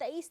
23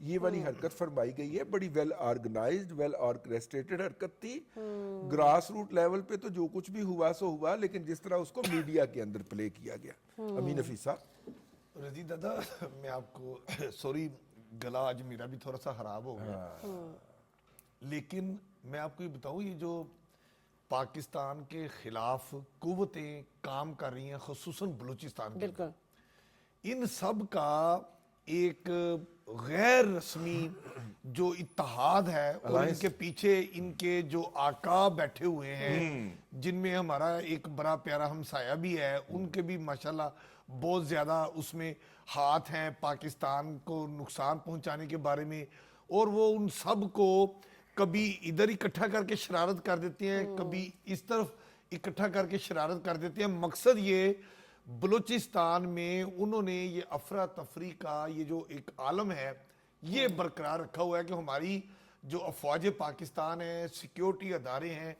یہ والی حرکت فرمائی گئی ہے. بڑی ویل آرگنائزڈ ویل آرکیسٹریٹڈ حرکت تھی. گراس روٹ لیول پہ تو جو کچھ بھی ہوا سو ہوا, لیکن جس طرح اس کو میڈیا کے اندر پلے کیا گیا. امین حفیظ صاحب. رضی دادا میں آپ کو سوری گلا آج میرا بھی تھوڑا سا خراب ہو گیا, لیکن میں آپ کو یہ بتاؤں یہ جو پاکستان کے خلاف قوتیں کام کر رہی ہیں خصوصاً بلوچستان کے, ان سب کا ایک غیر رسمی جو اتحاد ہے اور ان کے پیچھے ان کے جو آقا بیٹھے ہوئے ہیں جن میں ہمارا ایک بڑا پیارا ہمسایہ بھی ہے, ان کے بھی ماشاءاللہ بہت زیادہ اس میں ہاتھ ہیں پاکستان کو نقصان پہنچانے کے بارے میں, اور وہ ان سب کو کبھی ادھر اکٹھا کر کے شرارت کر دیتے ہیں, کبھی اس طرف اکٹھا کر کے شرارت کر دیتے ہیں. مقصد یہ بلوچستان میں انہوں نے یہ افراتفری کا یہ جو ایک عالم ہے یہ برقرار رکھا ہوا ہے کہ ہماری جو افواج پاکستان ہیں, سیکیورٹی ادارے ہیں,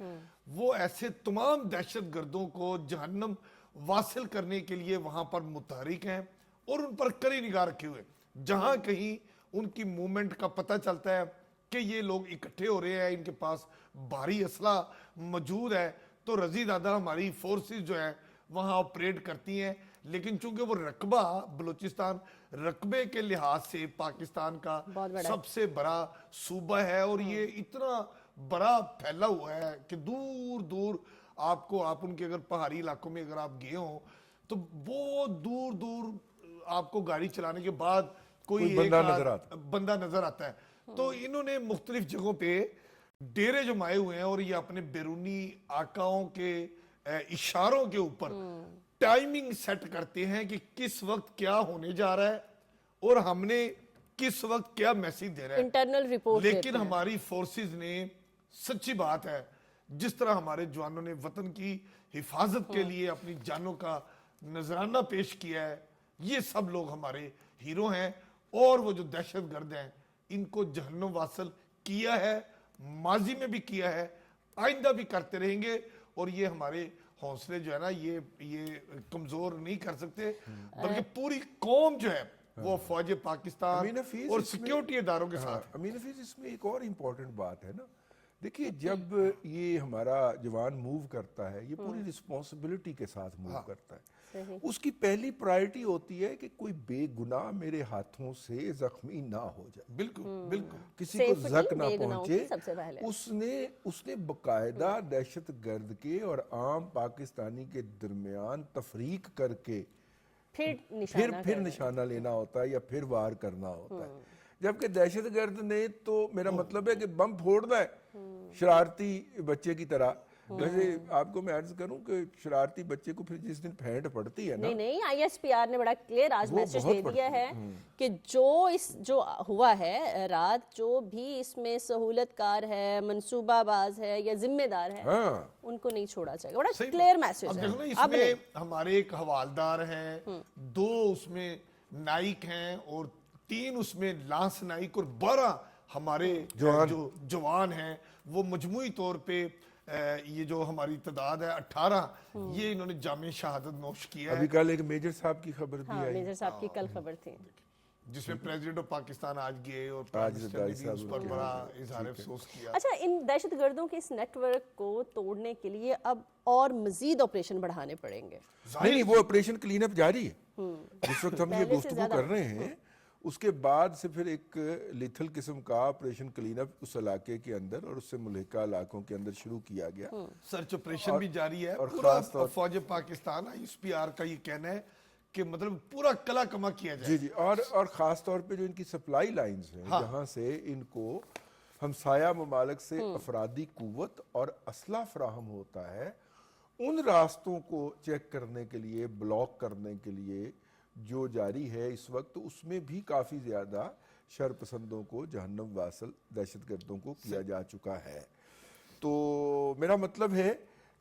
وہ ایسے تمام دہشت گردوں کو جہنم واصل کرنے کے لیے وہاں پر متحرک ہیں اور ان پر کڑی نگاہ رکھے ہوئے. جہاں کہیں ان کی موومنٹ کا پتہ چلتا ہے کہ یہ لوگ اکٹھے ہو رہے ہیں, ان کے پاس بھاری اسلحہ موجود ہے, تو رضی دادا ہماری فورسز جو ہے وہاں آپریٹ کرتی ہیں. لیکن چونکہ وہ رقبہ بلوچستان رقبے کے لحاظ سے پاکستان کا سب سے بڑا صوبہ ہے, اور یہ اتنا بڑا پھیلا ہوا ہے کہ دور دور آپ ان کے اگر پہاڑی علاقوں میں اگر آپ گئے ہوں تو بہت دور دور آپ کو گاڑی چلانے کے بعد کوئی بندہ نظر آتا ہے. تو انہوں نے مختلف جگہوں پہ ڈیرے جمائے ہوئے ہیں اور یہ اپنے بیرونی آقاؤں کے اشاروں کے اوپر ٹائمنگ سیٹ کرتے ہیں کہ کس وقت کیا ہونے جا رہا ہے اور ہم نے کس وقت کیا میسیج دے رہا ہے. Internal report. لیکن ہماری فورسز نے, سچی بات ہے, جس طرح ہمارے جوانوں نے وطن کی حفاظت کے لیے اپنی جانوں کا نذرانہ پیش کیا ہے, یہ سب لوگ ہمارے ہیرو ہیں. اور وہ جو دہشت گرد ہیں ان کو جہنم واصل کیا ہے, ماضی میں بھی کیا ہے, آئندہ بھی کرتے رہیں گے. اور یہ ہمارے حوصلے جو ہے نا یہ کمزور نہیں کر سکتے, بلکہ پوری قوم جو ہے وہ فوج پاکستان اور سیکیورٹی اداروں کے ساتھ. امین حفیظ اس میں ایک اور امپورٹنٹ بات ہے نا, دیکھیے جب یہ ہمارا جوان موو کرتا ہے یہ پوری رسپانسبلٹی کے ساتھ موو کرتا ہے. اس کی پہلی پرائرٹی ہوتی ہے کہ کوئی بے گناہ میرے ہاتھوں سے زخمی نہ ہو جائے. بالکل بالکل, کسی کو زخم نہ پہنچے. اس نے باقاعدہ دہشت گرد کے اور عام پاکستانی کے درمیان تفریق کر کے پھر نشانہ لینا ہوتا ہے یا پھر وار کرنا ہوتا ہے. جبکہ دہشت گرد نے تو میرا مطلب ہے کہ بم پھوڑنا ہے شرارتی بچے کی طرح. ویسے آپ کو میں عرض کروں کہ شرارتی بچے کو پھر جس دن پھینٹ پڑتی ہے نا, نہیں ISPR نے بڑا کلیئر آج میسج دے دیا ہے کہ جو ہوا ہے رات, جو بھی اس میں سہولت کار ہے, منصوبہ باز ہے یا ذمہ دار ہے, ان کو نہیں چھوڑا جائے گا. بڑا کلیئر میسج ہے. اس میں ہمارے ایک حوالدار ہیں, 2 اس میں نائک ہیں اور 3 اس میں لانس نائک, اور 12 ہمارے جو جوان ہیں وہ مجموعی طور پہ یہ جو ہماری تعداد ہے 18, یہ انہوں نے جامع شہادت نوش کیا ہے. ابھی کل ایک میجر صاحب کی خبر بھی آئی, میجر صاحب کی کل خبر تھی, جس میں پریزیڈنٹ آف پاکستان آج گئے اور پرائم منسٹر نے بھی اس پر بڑا اظہار افسوس کیا. اچھا, ان دہشت گردوں کے اس نیٹ ورک کو توڑنے کے لیے اب اور مزید آپریشن بڑھانے پڑیں گے. نہیں, وہ آپریشن کلین اپ جاری ہے. جس وقت ہم یہ گفتگو کر رہے ہیں اس کے بعد سے پھر ایک لیتھل قسم کا آپریشن کلین اپ اس علاقے کے اندر اور اس سے ملحقہ علاقوں کے اندر شروع کیا گیا. سرچ آپریشن بھی جاری ہے, اور خاص طور فوج پاکستان ISPR کا یہ کہنا ہے کہ مطلب پورا کلا کما کیا جائے. جی, اور خاص طور پہ جو ان کی سپلائی لائنز ہیں جہاں سے ان کو ہمسایہ ممالک سے افرادی قوت اور اسلحہ فراہم ہوتا ہے, ان راستوں کو چیک کرنے کے لیے, بلاک کرنے کے لیے جو جاری ہے اس وقت, اس میں بھی کافی زیادہ شر پسندوں کو جہنم واصل دہشت گردوں کو کیا جا چکا ہے. تو میرا مطلب ہے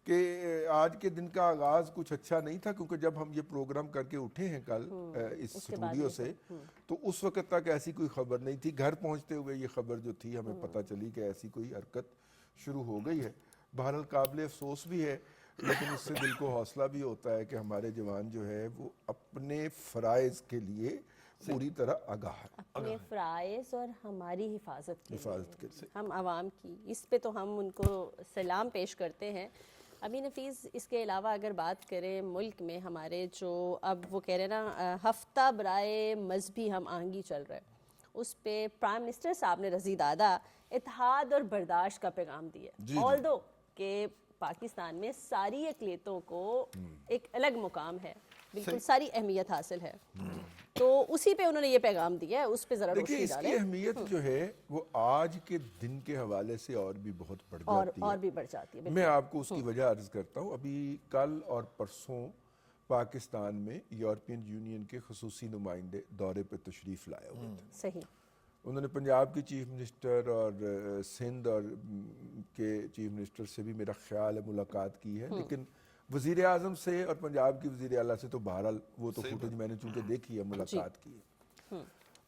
کہ آج کے دن کا آغاز کچھ اچھا نہیں تھا, کیونکہ جب ہم یہ پروگرام کر کے اٹھے ہیں کل اس اسٹوڈیو سے, تو اس وقت تک ایسی کوئی خبر نہیں تھی. گھر پہنچتے ہوئے یہ خبر جو تھی ہمیں پتہ چلی کہ ایسی کوئی حرکت شروع ہو گئی ہے. بہرحال قابل افسوس بھی ہے, لیکن اس سے دل کو حوصلہ بھی ہوتا ہے کہ ہمارے جوان جو ہے وہ اپنے فرائض کے لیے پوری طرح آگاہ ہے اپنے فرائض اور ہماری حفاظت کے حفاظت کے لیے، ہم عوام کی، اس پہ تو ہم ان کو سلام پیش کرتے ہیں۔ ابھی نفیس اس کے علاوہ اگر بات کریں ملک میں ہمارے جو اب وہ کہہ رہے ہیں نا ہفتہ برائے مذہبی ہم آہنگی چل رہا ہے، اس پہ پرائم منسٹر صاحب نے رضی دادا اتحاد اور برداشت کا پیغام دیا، آلدو کہ پاکستان میں ساری اقلیتوں کو ایک الگ مقام ہے، بالکل ساری اہمیت حاصل ہے، تو اسی پہ انہوں نے یہ پیغام دیا ہے، اس پہ ذرا دیکھیں روشنی اس کی ڈالیں۔ اہمیت جو ہے وہ آج کے دن کے حوالے سے اور بھی بہت بڑھ جاتی ہے، اور بھی بڑھ جاتی ہے۔ میں آپ کو اس کی وجہ عرض کرتا ہوں۔ ابھی کل اور پرسوں پاکستان میں یورپین یونین کے خصوصی نمائندے دورے پہ تشریف لائے ہوئے تھے، صحیح، انہوں نے پنجاب کی چیف منسٹر اور سندھ اور کے چیف منسٹر سے بھی میرا خیال ہے ملاقات کی ہے، لیکن وزیر اعظم سے اور پنجاب کی وزیر اعلیٰ سے تو بہرحال وہ تو فوٹیج میں نے چونکہ دیکھی ہے، ملاقات کی ہے۔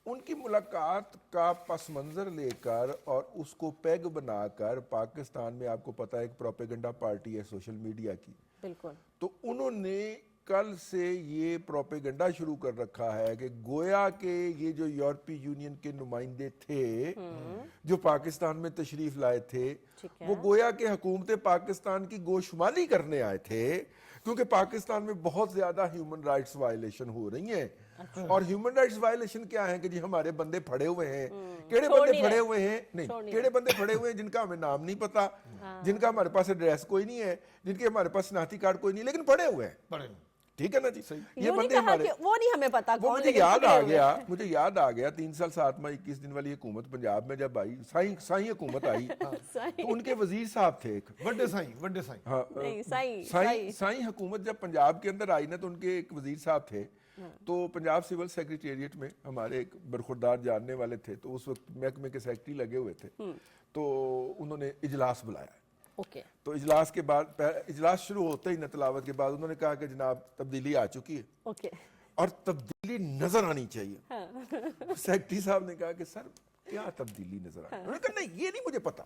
ان کی ملاقات کا پس منظر لے کر اور اس کو پیگ بنا کر پاکستان میں آپ کو پتہ ہے ایک پروپیگنڈا پارٹی ہے سوشل میڈیا کی، بالکل، تو انہوں نے کل سے یہ پروپیگنڈا شروع کر رکھا ہے کہ گویا کہ یہ جو یورپی یونین کے نمائندے تھے جو پاکستان میں تشریف لائے تھے، وہ گویا کہ حکومت پاکستان کی گوشمالی کرنے آئے تھے، کیونکہ پاکستان میں بہت زیادہ ہیومن رائٹس وائلیشن ہو رہی ہیں، اور ہیومن رائٹس وائلیشن کیا ہیں کہ جی ہمارے بندے پھڑے ہوئے ہیں، کیڑے بندے پھڑے ہوئے ہیں، نہیں کیڑے بندے پھڑے ہوئے ہیں جن کا ہمیں نام نہیں پتا، جن کا ہمارے پاس ایڈریس کوئی نہیں ہے، جن کے ہمارے پاس شناختی کارڈ کوئی نہیں، لیکن پھڑے ہوئے ہیں، ٹھیک ہے نا جی۔ یہ بندے ہمارے، وہ نہیں ہمیں پتا وہ کون، مجھے یاد آ گیا 3 سال 7 ماہ 21 دن والی حکومت پنجاب میں جب آئی، سائیں حکومت آئی، تو ان کے وزیر صاحب تھے ایک وڈے سائیں، سائیں حکومت جب پنجاب کے اندر آئی نا تو ان کے ایک وزیر صاحب تھے، تو پنجاب سول سیکریٹریٹ میں ہمارے ایک برخوردار جاننے والے تھے، تو اس وقت محکمے کے سیکرٹری لگے ہوئے تھے، تو انہوں نے اجلاس بلایا، تو اجلاس کے بعد، اجلاس شروع ہوتے ہی نہ تلاوت کے بعد انہوں نے کہا کہ جناب تبدیلی آ چکی ہے اور تبدیلی نظر آنی چاہیے۔ سیکرٹری صاحب نے کہا کہ سر کیا تبدیلی نظر آنی؟ انہوں نے کہا نہیں یہ نہیں مجھے پتا،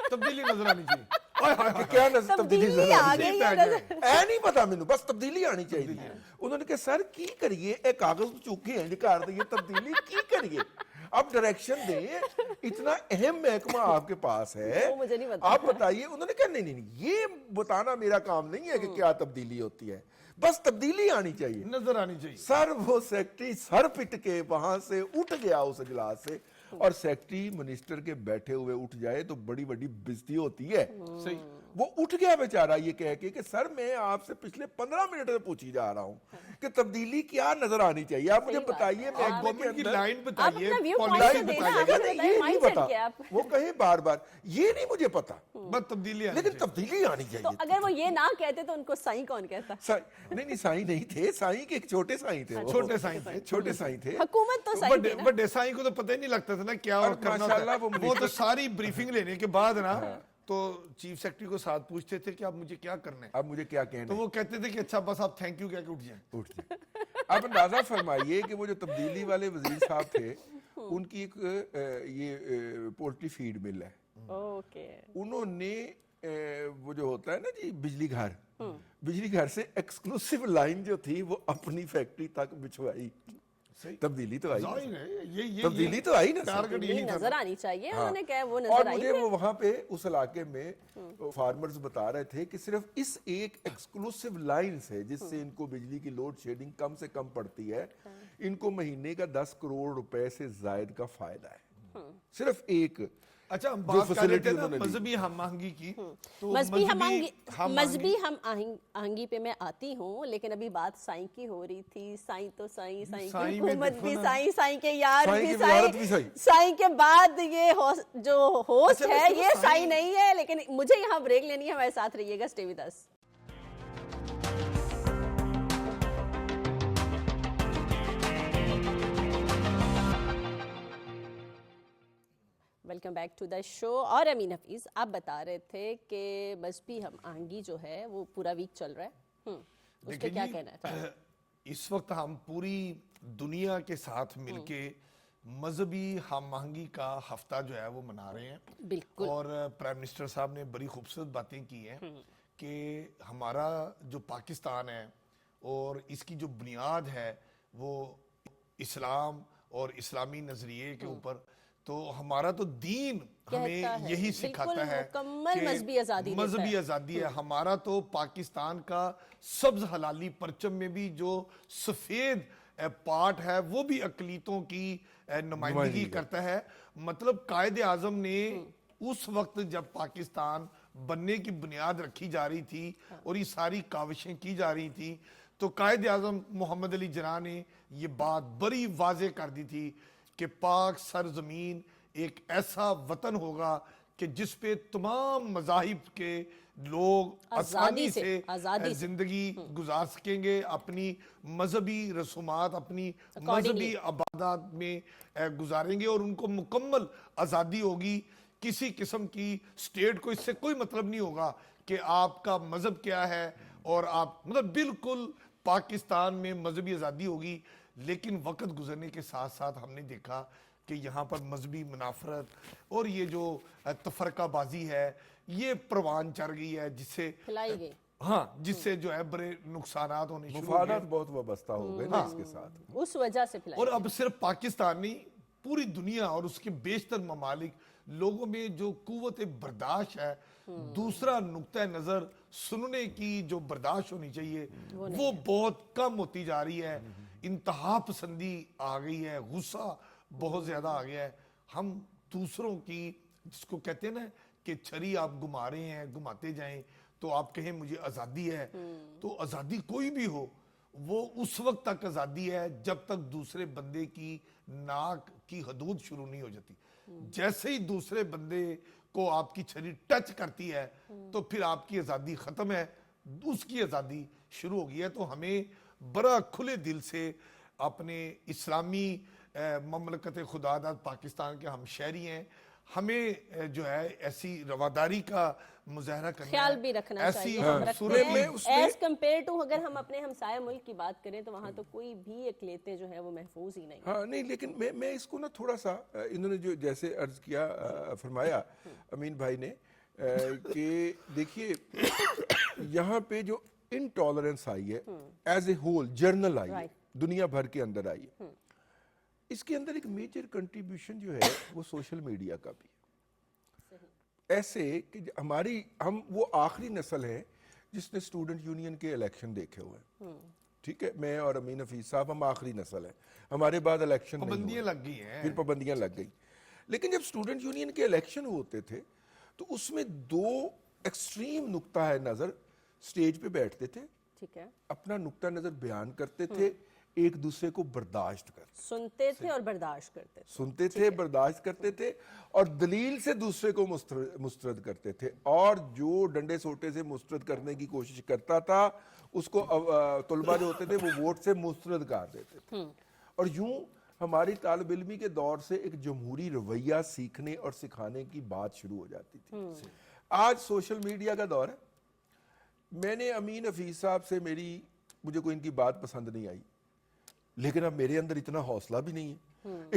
تبدیلی نظر آنی چاہیے، کہ کیا تبدیلی نظر آنی چاہیے، اے نہیں پتا مینوں، بس تبدیلی آنی چاہیے۔ انہوں نے کہا سر کی کریے، ایک کاغذ چوکے ہیں لکھا دیں تبدیلی کی کریے، آپ ڈائریکشن دیں، اتنا اہم محکمہ آپ کے پاس ہے، آپ بتائیے۔ انہوں نے کہا نہیں یہ بتانا میرا کام نہیں ہے کہ کیا تبدیلی ہوتی ہے، بس تبدیلی آنی چاہیے، نظر آنی چاہیے۔ سر وہ سیکرٹری سر پٹ کے وہاں سے اٹھ گیا اس اجلاس سے، اور سیکرٹری منسٹر کے بیٹھے ہوئے اٹھ جائے تو بڑی بڑی بےزتی ہوتی ہے، وہ اٹھ گیا بیچارہ یہ کہہ کے کہ سر میں آپ سے پچھلے 15 منٹ سے پوچھی جا رہا ہوں کہ تبدیلی کیا نظر آنی چاہیے، آپ مجھے بتائیے، میں گورنمنٹ کی لائن بتائیے، پالیسی بتائیے، نہیں پتا، وہ کہیں بار بار یہ نہیں مجھے پتا، بس تبدیلی لیکن تبدیلی آنی چاہیے۔ تو اگر وہ یہ نہ کہتے تو ان کو سائیں کون کہتا؟ نہیں سائیں نہیں تھے، سائیں کے ایک چھوٹے سائیں تھے، چھوٹے سائیں تھے، حکومت تو سائیں تھی نا، بڑے سائیں کو تو پتہ ہی نہیں لگتا تھا نا کیا اور کرنا ہوتا ہے، وہ تو ساری بریفنگ لینے کے بعد نا تو چیف سیکرٹری کو ساتھ پوچھتے تھے کہ اب مجھے کیا کرنا ہے، اب مجھے کیا کہنا ہے، تو وہ کہتے تھے کہ اچھا بس آپ تھینک یو کہہ کے اٹھ جائیں۔ آپ اندازہ فرمائیے کہ وہ جو تبدیلی والے وزیر صاحب تھے، ان کی ایک یہ پولٹری فیڈ مل ہے، انہوں نے وہ جو ہوتا ہے نا جی بجلی گھر سے ایکسکلوسیو لائن جو تھی وہ اپنی فیکٹری تک بچھوائی، تبدیلی تو آئی، تبدیلی تو آئی نا، نظر آنی چاہیے، انہوں نے کہا وہ اور نظر آئی۔ مجھے وہ وہاں پہ اس علاقے میں فارمرز بتا رہے تھے کہ صرف اس ایک ایکسکلوسیو لائن سے جس سے ان کو بجلی کی لوڈ شیڈنگ کم سے کم پڑتی ہے، ان کو مہینے کا 10 کروڑ روپے سے زائد کا فائدہ ہے، صرف ایک۔ اچھا ہم بات کر رہے تھے نا مذہبی ہم آہنگی کی، مذہبی ہم آہنگی پہ میں آتی ہوں، لیکن ابھی بات سائیں کی ہو رہی تھی، سائیں تو سائیں کی حکومت بھی سائیں، سائیں کے یار بھی سائیں، سائیں کے بعد یہ جو ہوسٹ ہے یہ سائیں نہیں ہے، لیکن مجھے یہاں بریک لینی ہے، ہمارے ساتھ رہیے گا، stay with us. Welcome back to the show. اور امین حفیظ آپ بتا رہے تھے کہ مذہبی ہم آہنگی جو ہے وہ پورا ویک چل رہا ہے، اس پہ کیا کہنا ہے؟ اس وقت ہم پوری دنیا کے ساتھ مل کے مذہبی ہم آہنگی کا ہفتہ جو ہے وہ منا رہے ہیں، بالکل، اور پرائم منسٹر صاحب نے بڑی خوبصورت باتیں کی ہیں کہ ہمارا جو پاکستان ہے اور اس کی جو بنیاد ہے وہ اسلام اور اسلامی نظریے کے اوپر. تو ہمارا تو دین ہمیں یہی سکھاتا ہے مکمل مذہبی آزادی مذہبی آزادی ہے. ہمارا تو پاکستان کا سبز حلالی پرچم میں بھی جو سفید پارٹ ہے وہ بھی اقلیتوں کی نمائندگی کرتا ہے. مطلب قائد اعظم نے اس وقت جب پاکستان بننے کی بنیاد رکھی جا رہی تھی اور یہ ساری کاوشیں کی جا رہی تھی تو قائد اعظم محمد علی جناح نے یہ بات بڑی واضح کر دی تھی کہ پاک سرزمین ایک ایسا وطن ہوگا کہ جس پہ تمام مذاہب کے لوگ آسانی سے زندگی گزار سکیں گے, اپنی مذہبی رسومات اپنی مذہبی عبادات میں گزاریں گے اور ان کو مکمل آزادی ہوگی. کسی قسم کی سٹیٹ کو اس سے کوئی مطلب نہیں ہوگا کہ آپ کا مذہب کیا ہے, اور آپ مطلب بالکل پاکستان میں مذہبی آزادی ہوگی. لیکن وقت گزرنے کے ساتھ ساتھ ہم نے دیکھا کہ یہاں پر مذہبی منافرت اور یہ جو تفرقہ بازی ہے یہ پروان چڑھ گئی ہے, جس سے پھیلائی گئی, ہاں جس سے جو ہے بڑے نقصانات ہونے شروع ہوئے, مفادات بہت وابستہ ہو گئے نا اس کے ساتھ, اس وجہ سے پھیلائی. اور اب صرف پاکستان نہیں, پوری دنیا اور اس کے بیشتر ممالک, لوگوں میں جو قوت برداشت ہے, دوسرا نقطہ نظر سننے کی جو برداشت ہونی چاہیے وہ بہت کم ہوتی جا رہی ہے. انتہا پسندی آ گئی ہے, غصہ بہت زیادہ آ گیا ہے. ہم دوسروں کی, جس کو کہتے ہیں نا کہ چھری آپ گھما رہے ہیں, گھماتے جائیں تو آپ کہیں مجھے آزادی ہے, تو آزادی کوئی بھی ہو وہ اس وقت تک آزادی ہے جب تک دوسرے بندے کی ناک کی حدود شروع نہیں ہو جاتی. جیسے ہی دوسرے بندے کو آپ کی چھری ٹچ کرتی ہے تو پھر آپ کی آزادی ختم ہے, اس کی آزادی شروع ہو گئی ہے. تو ہمیں بڑا کھلے دل سے اپنے اسلامی مملکت خدا داد پاکستان کے ہم شہری ہیں, ہمیں جو ہے ایسی رواداری کا مظاہرہ کرنا خیال بھی رکھنا چاہیے. ہم رکھتے ہیں ایز کمپیئر ٹو, اگر ہم اپنے ہمسایہ ملک کی بات کریں تو وہاں تو کوئی بھی اقلیتیں جو ہے وہ محفوظ ہی نہیں. ہاں نہیں, لیکن میں اس کو نا تھوڑا سا, انہوں نے جو جیسے عرض کیا فرمایا امین بھائی نے کہ دیکھیے یہاں پہ جو انٹالرنس آئی ہے ایز اے ہول جرنل آئی ہے, دنیا بھر کے اندر آئی ہے, اس کے اندر ایک میجر کنٹریبیوشن جو ہے وہ سوشل میڈیا کا بھی ہے. ایسے کہ ہم وہ آخری نسل ہے جس نے اسٹوڈنٹ یونین کے الیکشن دیکھے ہوئے ہیں, ٹھیک ہے, میں اور امین حفیظ صاحب ہم آخری نسل ہیں, ہمارے بعد الیکشن پابندیاں لگ گئی ہیں, پھر پابندیاں لگ گئی. لیکن جب اسٹوڈنٹ یونین کے الیکشن ہوتے تھے تو اس میں دو ایکسٹریم نقطہ نظر سٹیج پہ بیٹھتے تھے, ٹھیک ہے, اپنا نقطہ نظر بیان کرتے تھے, ایک دوسرے کو برداشت کرتے, سنتے تھے اور برداشت کرتے تھے, سنتے تھے, برداشت کرتے تھے, اور دلیل سے دوسرے کو مسترد کرتے تھے, اور جو ڈنڈے سوٹے سے مسترد کرنے کی کوشش کرتا تھا اس کو طلبہ جو ہوتے تھے وہ ووٹ سے مسترد کر دیتے تھے. اور یوں ہماری طالب علمی کے دور سے ایک جمہوری رویہ سیکھنے اور سکھانے کی بات شروع ہو جاتی تھی. آج سوشل میڈیا کا دور ہے. میں نے امین حفیظ صاحب سے مجھے کوئی ان کی بات پسند نہیں آئی, لیکن اب میرے اندر اتنا حوصلہ بھی نہیں ہے.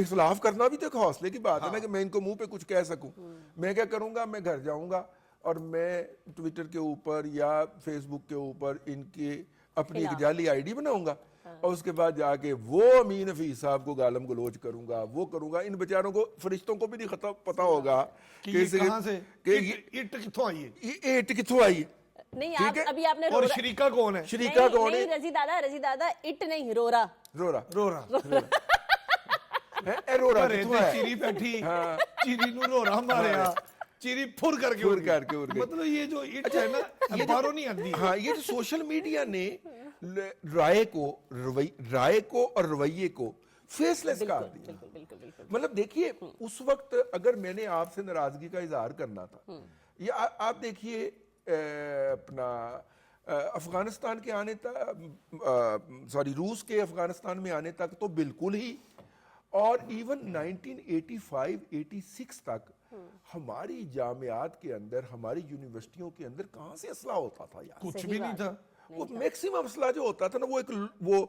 اختلاف کرنا بھی تو ایک حوصلے کی بات ہے نا, کہ میں ان کو منہ پہ کچھ کہہ سکوں. میں کیا کروں گا, میں گھر جاؤں گا اور میں ٹویٹر کے اوپر یا فیس بک کے اوپر ان کی اپنی ایک جعلی آئی ڈی بناؤں گا, اور اس کے بعد جا کے وہ امین حفیظ صاحب کو گالم گلوچ کروں گا, وہ کروں گا. ان بیچاروں کو, فرشتوں کو بھی نہیں پتا ہوگا کہ کہاں سے اٹ کتھوں آئی ہے, یہ اٹ کتھوں آئی ہے. نہیں, ابھی آپ نے, اور شریکہ کون ہے, شریکہ کون ہے, رضی دادا اٹ نہیں, رورا چیری بیٹھی, چیری نو رورا ماریا, چیری پھر کر کے, مطلب یہ جو اٹ ہے نا باروں نہیں آتی. ہاں, یہ جو سوشل میڈیا نے رائے کو اور رویے کو فیس لیس کر دیا. مطلب دیکھیے اس وقت اگر میں نے آپ سے ناراضگی کا اظہار کرنا تھا, یا آپ دیکھیے اپنا افغانستان کے آنے تک, روس کے افغانستان میں آنے تک تو بالکل ہی, اور ایون 1985-86 تک ہماری جامعات کے اندر, ہماری یونیورسٹیوں کے اندر کہاں سے اسلحہ ہوتا تھا یار, کچھ بھی نہیں تھا. وہ میکسیمم اسلحہ جو ہوتا تھا نا وہ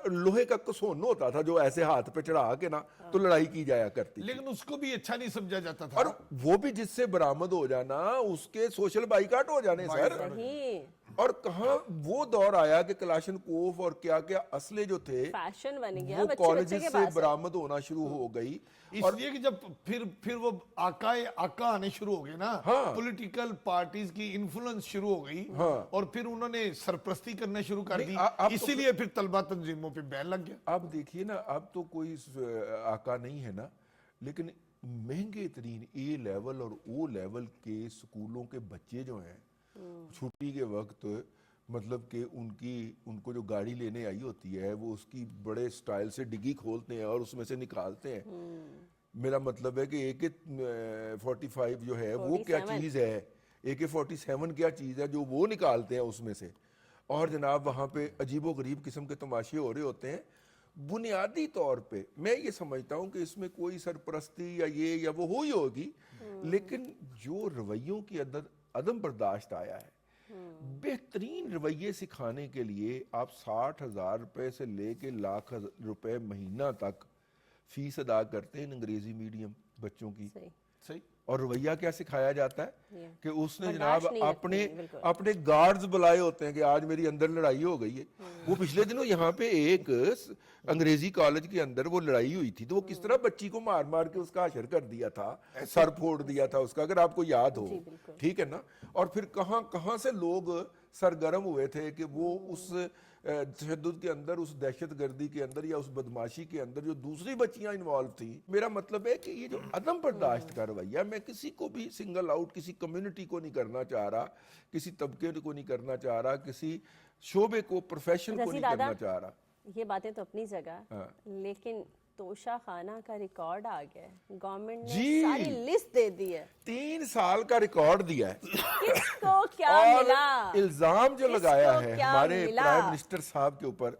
لوہے کا کسون ہوتا تھا جو ایسے ہاتھ پہ چڑھا کے نا تو لڑائی کی جایا کرتی, لیکن اس کو بھی اچھا نہیں سمجھا جاتا تھا, اور وہ بھی جس سے برآمد ہو جانا اس کے سوشل بائیکاٹ ہو جانے. سر اور کہاں وہ دور آیا کہ کلاشنکوف اور کیا کیا اسلحے جو تھے فیشن بن گیا وہ بچے کالجز کے سے پاس. برآمد ہونا شروع ہو گئی. اس لیے کہ جب پھر وہ آقا آنے شروع ہو گئے نا, پولیٹیکل پارٹیز کی انفلوئنس شروع ہو گئی, اور پھر انہوں نے سرپرستی کرنا شروع کر دی, اسی لیے پھر طلبہ تنظیموں پہ بین لگ گیا. اب دیکھیے نا, اب تو کوئی آقا نہیں ہے نا, لیکن مہنگے ترین اے لیول اور او لیول کے سکولوں کے بچے جو ہیں چھٹی کے وقت, مطلب کہ ان کو جو گاڑی لینے آئی ہوتی ہے وہ اس کی بڑے سٹائل سے ڈگی کھولتے ہیں اور اس میں سے نکالتے ہیں. میرا مطلب ہے کہ AK-45 جو ہے وہ کیا چیز ہے, AK-47 کیا چیز ہے جو وہ نکالتے ہیں اس میں سے, اور جناب وہاں پہ عجیب و غریب قسم کے تماشے ہو رہے ہوتے ہیں. بنیادی طور پہ میں یہ سمجھتا ہوں کہ اس میں کوئی سرپرستی یا یہ یا وہ ہوئی ہوگی, لیکن جو رویوں کی عدم برداشت آیا ہے, بہترین رویے سکھانے کے لیے آپ 60,000 روپے سے لے کے لاکھ روپے مہینہ تک فیس ادا کرتے ہیں انگریزی میڈیم بچوں کی. صحیح. اور رویہ کیا سکھایا جاتا ہے کہ اس نے جناب اپنے گارڈز بلائے ہوتے ہیں کہ آج میری اندر لڑائی ہو گئی ہے. وہ پچھلے دنوں یہاں پہ ایک انگریزی کالج کے اندر وہ لڑائی ہوئی تھی, تو وہ کس طرح بچی کو مار مار کے اس کا حشر کر دیا تھا, سر پھوڑ دیا تھا اس کا, اگر آپ کو یاد ہو. ٹھیک ہے نا. اور پھر کہاں سے لوگ سرگرم ہوئے تھے کہ وہ اس تشدد کے اندر, اس دہشت گردی کے اندر یا اس بدماشی کے اندر جو دوسری بچیاں انوالو تھیں. میرا مطلب ہے کہ یہ جو عدم برداشت کا رویہ, میں کسی کو بھی سنگل آؤٹ, کسی کمیونٹی کو نہیں کرنا چاہ رہا, کسی طبقے کو نہیں کرنا چاہ رہا, کسی شعبے کو, پروفیشن کو نہیں کرنا چاہ رہا. یہ باتیں تو اپنی جگہ, لیکن توشہ خانہ کا ریکارڈ آ گیا ہے, گورنمنٹ نے ساری لسٹ دے دی ہے, 3 سال کا ریکارڈ دیا ہے. کس کو کیا ملا, الزام جو لگایا ہے ہمارے پرائم منسٹر صاحب کے اوپر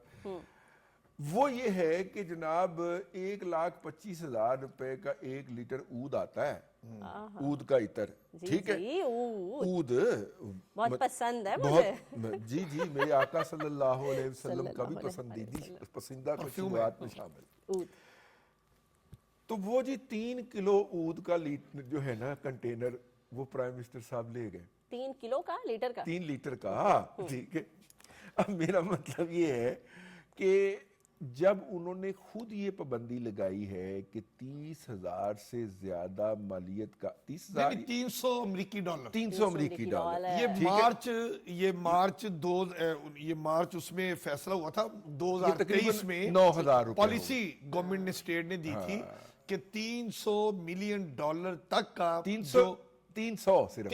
وہ یہ ہے کہ جناب 1,25,000 روپے کا 1 لیٹر اود آتا ہے, اود کا عطر. ٹھیک ہے, اود بہت پسند ہے مجھے. جی میرے آقا صلی اللہ علیہ وسلم کا بھی پسندیدہ خوشبوات میں شامل. تو وہ جی 3 کلو اود کا جو ہے نا کنٹینر وہ پرائم منسٹر صاحب لے گئے. 3 کلو کا, لیٹر کا, 3 لیٹر کا. ٹھیک ہے. اب میرا مطلب یہ ہے کہ جب انہوں نے خود یہ پابندی لگائی ہے کہ 30,000 سے زیادہ مالیت کا, 300 امریکی ڈالر, 300 امریکی ڈالر. یہ مارچ اس میں فیصلہ ہوا تھا 2023 میں, 9,000 روپے پالیسی گورنمنٹ نے اسٹیٹ نے دی تھی کہ $300 ملین تک کا, 300 صرف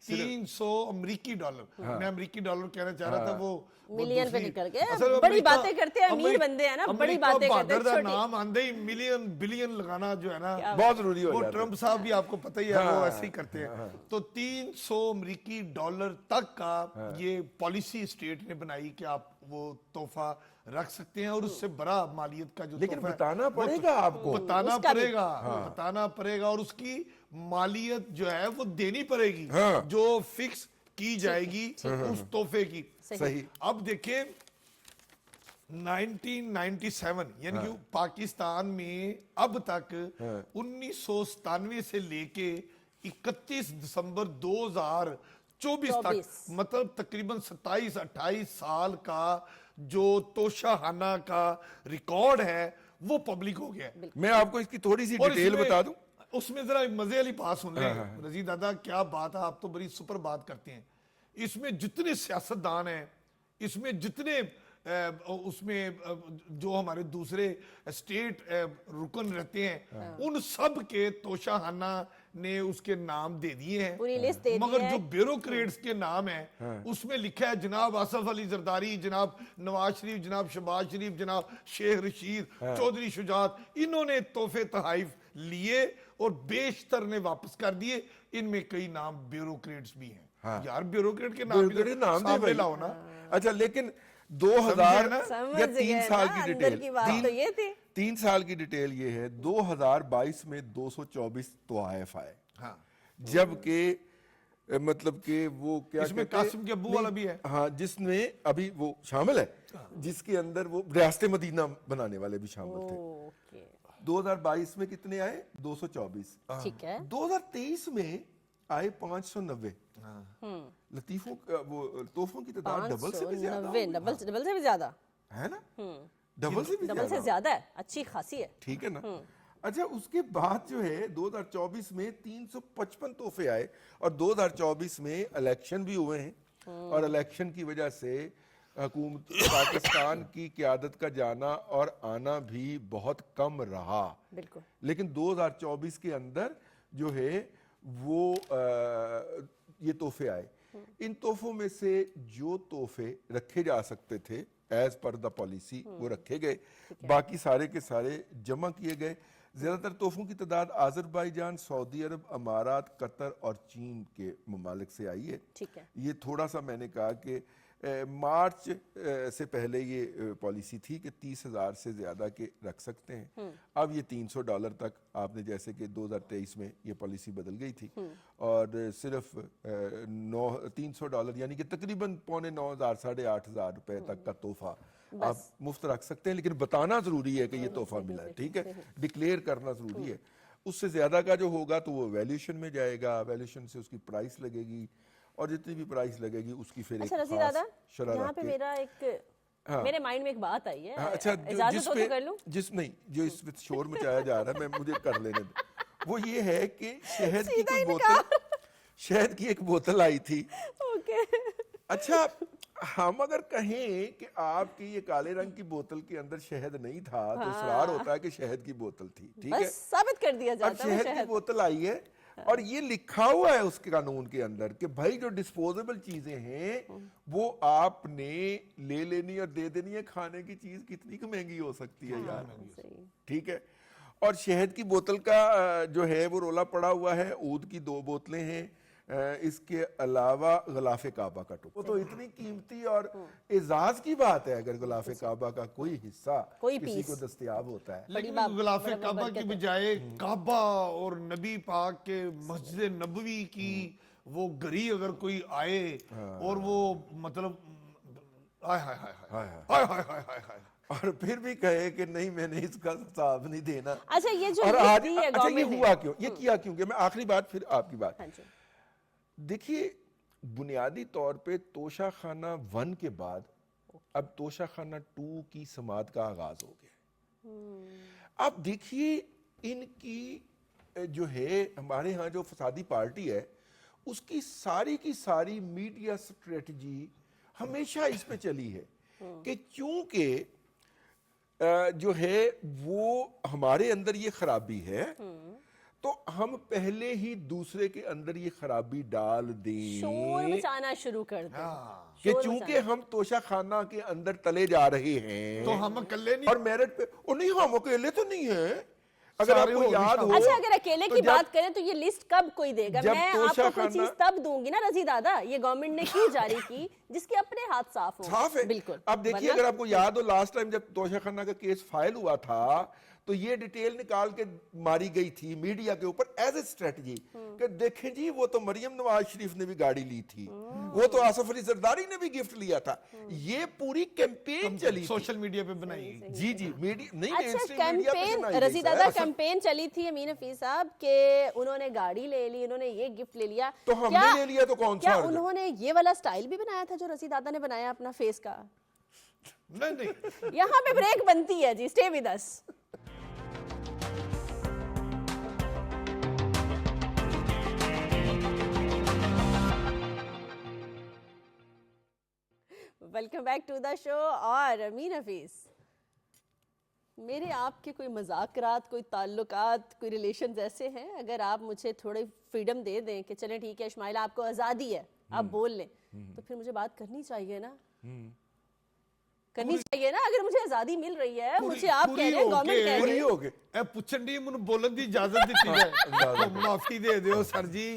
300 امریکی ڈالر. میں امریکی ڈالر کہنا چاہ رہا تھا, وہ ملین پہ نکل گئے. بڑی باتیں کرتے ہیں, امیر بندے ہیں نا, بڑی باتیں کرتے ہیں. نام آندے ہی ملین بلین لگانا جو ہے نا بہت ضروری ہو جاتا ہے. وہ ٹرمپ صاحب بھی آپ کو پتہ ہی ہے, وہ ایسے ہی کرتے ہیں. تو 300 امریکی ڈالر تک کا یہ پالیسی اسٹیٹ نے بنائی کہ آپ وہ تحفہ رکھ سکتے ہیں, اور اس سے بڑا مالیت کا جو لیکن بتانا پڑے گا آپ کو, بتانا پڑے گا, اور اس کی مالیت جو ہے وہ دینی پڑے گی جو فکس کی جائے گی اس تحفے کی. صحیح. اب دیکھیں 1997 یعنی کہ پاکستان میں اب تک 1997 سے لے کے 31 دسمبر 2024 تک, مطلب تقریباً 27-28 سال کا جو توشہ خانہ کا ریکارڈ ہے وہ پبلک ہو گیا ہے. میں آپ کو اس کی تھوڑی سی ڈیٹیل بتا دوں. اس میں ذرا مزے والی بات سن لیں رضی دادا, کیا بات ہے, آپ تو بڑی سپر بات کرتے ہیں. اس میں جتنے سیاستدان ہیں, اس میں جتنے اس میں جو ہمارے دوسرے اسٹیٹ رکن رہتے ہیں, ان سب کے توشہ خانہ نے اس کے نام دے دیے ہیں, مگر جو بیوروکریٹس کے نام ہیں اس میں لکھا ہے جناب آصف علی زرداری, جناب نواز شریف, جناب شہباز شریف, جناب شیخ رشید, چودھری شجاعت. انہوں نے تحفے تحائف لیے اور بیشتر نے واپس کر دیے. ان میں کئی نام بیوروکریٹس بھی ہیں. یار بیوروکریٹ کے نام بھی سامنے لاؤ نا. اچھا, لیکن 2000 یا 3 سال کی ڈیٹیل, 3 سال کی ڈیٹیل یہ ہے, 2022 میں 224 طوائف آئے, جبکہ مطلب کہ وہ کیا اس میں قاسم کے ابو والا بھی ہے, ہاں, جس میں ابھی وہ شامل ہے, جس کے اندر وہ ریاست مدینہ بنانے والے بھی شامل تھے. 2022 میں کتنے آئے؟ 224. ٹھیک ہے. 2023 میں آئے 590. لطیفوں وہ تحفوں کی تعداد ڈبل سے بھی زیادہ ڈبل سے بھی زیادہ ہے نا, ڈبل سے بھی ڈبل سے زیادہ ہے, اچھی خاصی ہے. ٹھیک ہے نا. اچھا اس کے بعد جو ہے 2024 میں 355 تحفے آئے, اور 2024 میں الیکشن بھی ہوئے ہیں, اور الیکشن کی وجہ سے حکومت پاکستان کی قیادت کا جانا اور آنا بھی بہت کم رہا. بالکل. لیکن 2024 کے اندر جو ہے وہ یہ تحفے آئے. ان تحفوں میں سے جو تحفے رکھے جا سکتے تھے ایز پر دا پالیسی وہ رکھے گئے, باقی سارے کے سارے جمع کیے گئے. زیادہ تر تحفوں کی تعداد آذربائیجان, سعودی عرب, امارات, قطر اور چین کے ممالک سے آئی ہے. یہ تھوڑا سا میں نے کہا کہ مارچ سے پہلے یہ پالیسی تھی کہ 30,000 سے زیادہ کے رکھ سکتے ہیں. اب یہ $300 تک, آپ نے جیسے کہ 2023 میں یہ پالیسی بدل گئی تھی, اور صرف $300 یعنی کہ تقریباً $9,500 8,500 روپے تک کا تحفہ آپ مفت رکھ سکتے ہیں. لیکن بتانا ضروری ہے کہ یہ تحفہ ملا ہے, ٹھیک ہے, ڈکلیئر کرنا ضروری ہے. اس سے زیادہ کا جو ہوگا تو وہ ویلیوشن میں جائے گا, ویلیوشن سے اس کی پرائس لگے گی, اور جتنی بھی پرائس لگے گی اس کی پھر ایک رضی دادا یہاں پہ میرا ایک میرے مائنڈ میں ایک بات آئی ہے. اچھا اجازت ہو تو کر لوں؟ جس نہیں جو اس وقت شور مچایا جا رہا ہے میں مجھے کر لینے دیں. وہ یہ ہے کہ شہد کی کوئی بوتل, شہد کی ایک بوتل آئی تھی. اچھا ہم اگر کہیں کہ آپ کی یہ کالے رنگ کی بوتل کے اندر شہد نہیں تھا تو اصرار ہوتا ہے کہ شہد کی بوتل تھی, ٹھیک ہے, ثابت کر دیا جاتا ہے. اب شہد کی بوتل آئی ہے اور یہ لکھا ہوا ہے اس کے قانون کے اندر کہ بھائی جو ڈسپوزیبل چیزیں ہیں وہ آپ نے لے لینی اور دے دینی ہے. کھانے کی چیز کتنی مہنگی ہو سکتی ہے یار, ٹھیک ہے. اور شہد کی بوتل کا جو ہے وہ رولا پڑا ہوا ہے. عود کی 2 بوتلیں ہیں, اس کے علاوہ غلاف کعبہ کا ٹکڑا. وہ تو اتنی قیمتی اور اعزاز کی بات ہے اگر غلاف کعبہ کا کوئی حصہ کسی کو دستیاب ہوتا ہے. لیکن غلاف کعبہ کی بجائے کعبہ اور نبی پاک کے مسجد نبوی کی وہ گری اگر کوئی آئے اور وہ مطلب اور پھر بھی کہے کہ نہیں میں نے اس کا حساب نہیں دینا. اچھا یہ جو اچھا یہ ہوا کیوں, یہ کیا کیوں کہ میں آخری بات پھر آپ کی بات. دیکھیے بنیادی طور پہ توشہ خانہ 1 کے بعد اب توشہ خانہ 2 کی سماعت کا آغاز ہو گیا. اب دیکھیے ان کی جو ہے ہمارے ہاں جو فسادی پارٹی ہے اس کی ساری میڈیا اسٹریٹجی ہمیشہ اس پہ چلی ہے کہ چونکہ جو ہے وہ ہمارے اندر یہ خرابی ہے تو ہم پہلے ہی دوسرے کے اندر یہ خرابی ڈال دیں, شور مچانا شروع کر دیں کہ چونکہ ہم توشہ خانہ کے اندر تلے جا رہے ہیں تو ہم اکیلے نہیں, اور میرٹ پہ نہیں ہم اکیلے تو نہیں ہیں. اگر آپ کو یاد ہو, اچھا اگر اکیلے کی بات کریں تو یہ لسٹ کب کوئی دے گا؟ میں آپ کو کوئی چیز تب دوں گی نا رضی دادا, یہ گورنمنٹ نے کیوں جاری کی جس کے اپنے ہاتھ صاف ہوں. صاف ہے بالکل. اب دیکھیے اگر آپ کو یاد ہو لاسٹ ٹائم جب توشہ خانہ کا کیس فائل ہوا تھا تو یہ ڈیٹیل نکال کے ماری گئی تھی میڈیا کے اوپر ایز اے اسٹریٹجی کہ دیکھیں جی وہ تو مریم نواز شریف نے بھی گاڑی لی تھی, وہ تو آصف علی زرداری نے بھی گفٹ لیا تھا. یہ پوری کیمپین چلی سوشل میڈیا پہ بنائی گئی. جی میڈیا نہیں, اچھا کیمپین رضی دادا کیمپین چلی تھی امین حفیظ صاحب کہ انہوں نے گاڑی لے لی, انہوں نے یہ گفٹ لے لیا, تو ہم نے لے لیا تو کون سا, کیا انہوں نے یہ والا سٹائل بھی بنایا تھا جو رضی دادا نے بنایا اپنا فیس کا؟ نہیں یہاں پہ بریک بنتی ہے جی, stay with us. Welcome back to the show. اور امین حفیظ میرے آپ کے کوئی مذاکرات, کوئی تعلقات, کوئی ریلیشنز ایسے ہیں اگر آپ مجھے تھوڑی فریڈم دے دیں کہ چلیں ٹھیک ہے اسماعیلہ آپ کو آزادی ہے آپ بول لیں تو پھر مجھے بات کرنی چاہیے نا, کرنی چاہیے نا. اگر مجھے آزادی مل رہی ہے, مجھے آپ کہہ رہے ہیں, گورنمنٹ کہہ رہی ہے, اے پوچھن دی منو بولن دی اجازت دیتی ہے, معافی دے دیو سر جی.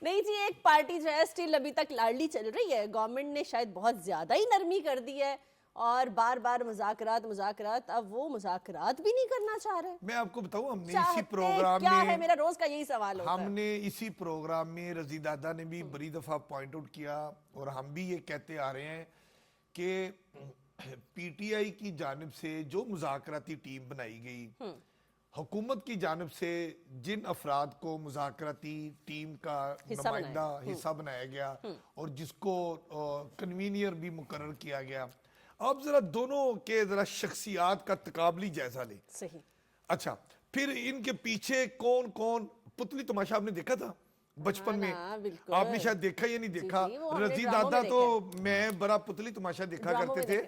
نہیں جی, ایک پارٹی جو ہے سٹل ابھی تک لاڈلی چل رہی ہے. گورنمنٹ نے شاید بہت زیادہ ہی نرمی کر دی ہے اور بار بار مذاکرات, اب وہ مذاکرات بھی نہیں کرنا چاہ رہے. میں آپ کو بتاؤں, ہم نے اسی پروگرام کیا میں, ہے میرا روز کا یہی سوال ہوتا ہے, ہم نے اسی پروگرام میں رضی دادا نے بھی بڑی دفعہ پوائنٹ آؤٹ کیا اور ہم بھی یہ کہتے آ رہے ہیں کہ پی ٹی آئی کی جانب سے جو مذاکراتی ٹیم بنائی گئی حکومت کی جانب سے جن افراد کو مذاکراتی ٹیم کا نمائندہ حصہ بنایا گیا اور جس کو کنوینئر بھی مقرر کیا گیا، آپ ذرا دونوں کے ذرا شخصیات کا تقابلی جائزہ لیں. صحیح. اچھا، پھر ان کے پیچھے کون کون، پتلی تماشا آپ نے دیکھا تھا بچپن میں؟ آپ نے شاید دیکھا یا نہیں دیکھا. رضی دادا تو میں بڑا پتلی تماشا دیکھا کرتے تھے،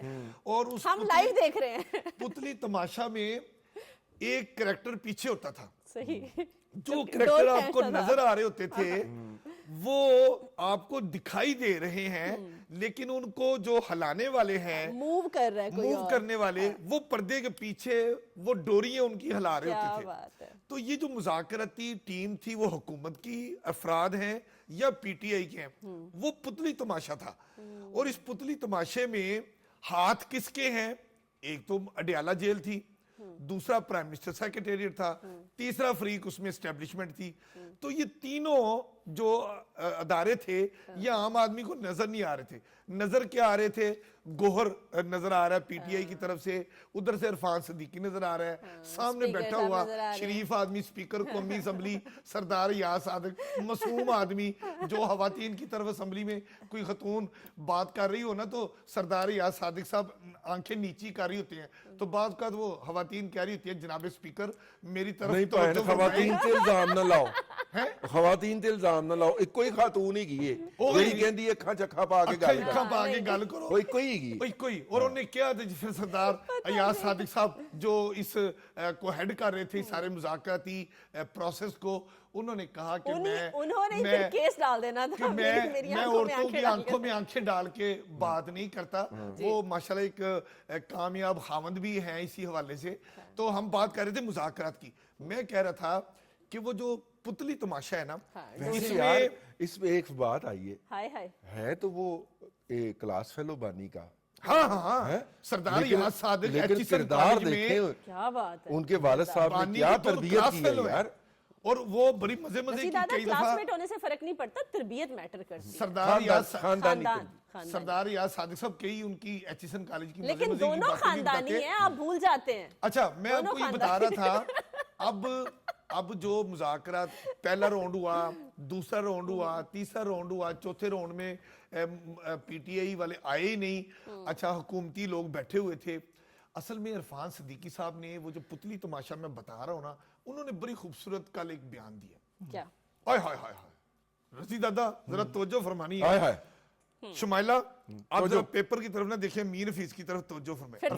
اور اس ہم لائیو دیکھ رہے ہیں. پتلی تماشا میں ایک کریکٹر پیچھے ہوتا تھا. صحیح. جو کریکٹر آپ کو نظر آ رہے ہوتے تھے وہ آپ کو دکھائی دے رہے ہیں، لیکن ان کو جو ہلانے والے ہیں، موو کر رہا ہے کوئی موو کرنے والے، وہ پردے کے پیچھے وہ ڈوریاں ان کی ہلا رہے ہوتے تھے. تو یہ جو مذاکراتی ٹیم تھی وہ حکومت کی افراد ہیں یا پی ٹی آئی کے ہیں، وہ پتلی تماشا تھا. اور اس پتلی تماشے میں ہاتھ کس کے ہیں؟ ایک تو اڈیالہ جیل تھی، دوسرا پرائم منسٹر سیکریٹریٹ تھا، تیسرا فریق اس میں اسٹیبلشمنٹ تھی. تو یہ تینوں جو ادارے تھے یہ عام آدمی کو نظر نہیں آ رہے تھے. نظر کیا آ رہے تھے؟ گوہر نظر آ رہا ہے پی ٹی آئی کی طرف سے، ادھر سے عرفان صدیقی نظر آ رہا ہے، سامنے بیٹھا ہوا شریف آدمی اسپیکر قومی اسمبلی سردار یاس صادق، معصوم آدمی جو خواتین کی طرف اسمبلی میں کوئی خاتون بات کر رہی ہو نا تو سردار یاس صادق صاحب آنکھیں نیچی کر رہی ہوتی ہیں، تو بعض اوقات وہ خواتین کہہ رہی ہوتی ہے جناب اسپیکر میری طرف. نہیں تو خواتین تے الزام نہ لاؤ، خواتین تے الزام نہ لاؤ. ایک کوئی خاتون ہی کی ہے وہی کہندی اکھاں چکھا پا کے گل کرو، کوئی کوئی گی کوئی. اور انہوں نے کیا پھر سردار ایاز صادق صاحب جو اس کو ہیڈ کر رہے تھے سارے مذاکراتی پروسیس کو، انہوں نے کہا کہ میں کیس ڈال دینا تھا، میں عورتوں کی آنکھوں میں آنکھیں ڈال کے بات نہیں کرتا. وہ ماشاءاللہ ایک کامیاب خاوند بھی ہیں اسی حوالے سے. تو ہم بات کر رہے تھے مذاکرات کی. میں کہہ رہا تھا کہ وہ جو پتلی تماشا ہے نا، اس میں ایک بات آئی ہے تو وہ کلاس فیلو بانی کا. ہاں سردار یاس صادق لیکن کردار دیکھیں کیا بات ہے، ان کے والد صاحب نے کیا تربیت کی ہے یار. اور وہ بڑی مزے کی کئی دفعہ کلاس میٹ ہونے سے فرق نہیں پڑتا، تربیت میٹر کرتی ہے. سردار یاس صادق صاحب کئی ان کی ایچیسن کالج کی لیکن دونوں خاندانی ہیں، آپ بھول جاتے ہیں. اچھا میں آپ کو یہ بتا رہا تھا، اب جو مذاکرات پہلا راؤنڈ ہوا، دوسرا راؤنڈ ہوا، تیسرا راؤنڈ ہوا، چوتھے راؤنڈ میں پی ٹی آئی والے آئے ہی نہیں. اچھا حکومتی لوگ بیٹھے ہوئے تھے. اصل میں عرفان صدیقی صاحب نے وہ جو پتلی تماشا میں بتا رہا ہوں نا، انہوں نے بڑی خوبصورت کل ایک بیان دیا. کیا؟ ہائے ہائے ہائے ہائے رضی دادا ذرا توجہ فرمانی ہے. شمائلہ آپ ذرا پیپر کی طرف نہ دیکھیں، میر حفیظ کی طرف توجہ فرمائیں. پھر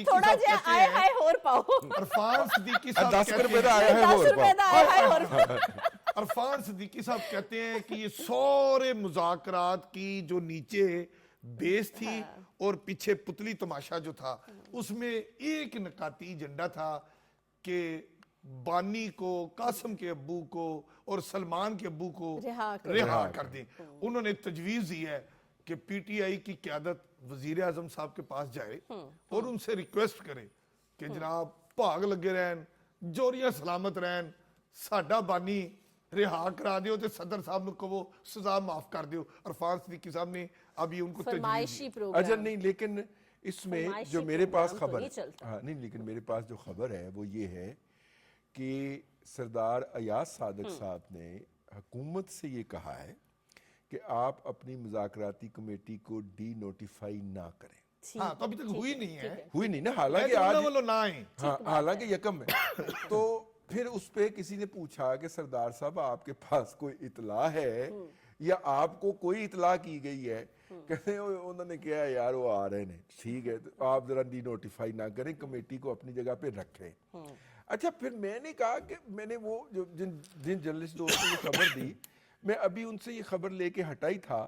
تھوڑا جے آئے ہائے اور پاؤ. عرفان صدیقی صاحب 10 روپے دا آیا ہے اور عرفان صدیقی صاحب کہتے ہیں کہ یہ سارے مذاکرات کی جو نیچے بیس تھی اور پیچھے پتلی تماشا جو تھا، اس میں ایک نکاتی ایجنڈا تھا کہ بانی کو، قاسم کے ابو کو اور سلمان کے ابو کو رہا کر دیں. انہوں نے تجویز دی ہے کہ پی ٹی آئی کی قیادت وزیر اعظم صاحب کے پاس جائے اور ان سے ریکویسٹ کرے کہ جناب بھاگ لگے رہن، جوریاں سلامت رہن، ساڈا بانی رہا کرا دیو تے صدر صاحب نو کہو سزا معاف کر دیو. عرفان صدیقی صاحب نے ابھی ان کو فرمائشی پروگرام. اجل نہیں، لیکن اس میں جو میرے پاس خبر نہیں، لیکن میرے پاس جو خبر ہے وہ یہ ہے کہ سردار ایاز صادق صاحب نے حکومت سے یہ کہا ہے کہ آپ اپنی مذاکراتی کمیٹی کو ڈی نوٹیفائی نہ کریں. ہاں تو ابھی تک ہوئی نہیں ہے، ہوئی نہیں نا، حالانکہ حالانکہ یکم ہے. تو پھر اس پہ کسی نے پوچھا کہ سردار صاحب آپ کے پاس کوئی اطلاع ہے یا آپ کو کوئی اطلاع کی گئی ہے؟ کہتے ہیں انہوں نے کہا یار وہ آ رہے ہیں، ٹھیک ہے آپ ذرا ڈی نوٹیفائی نہ کریں، کمیٹی کو اپنی جگہ پہ رکھیں. اچھا پھر میں نے کہا کہ میں نے وہ جن جرنلسٹ دوستوں نے خبر دی، میں ابھی ان سے یہ خبر لے کے ہٹائی تھا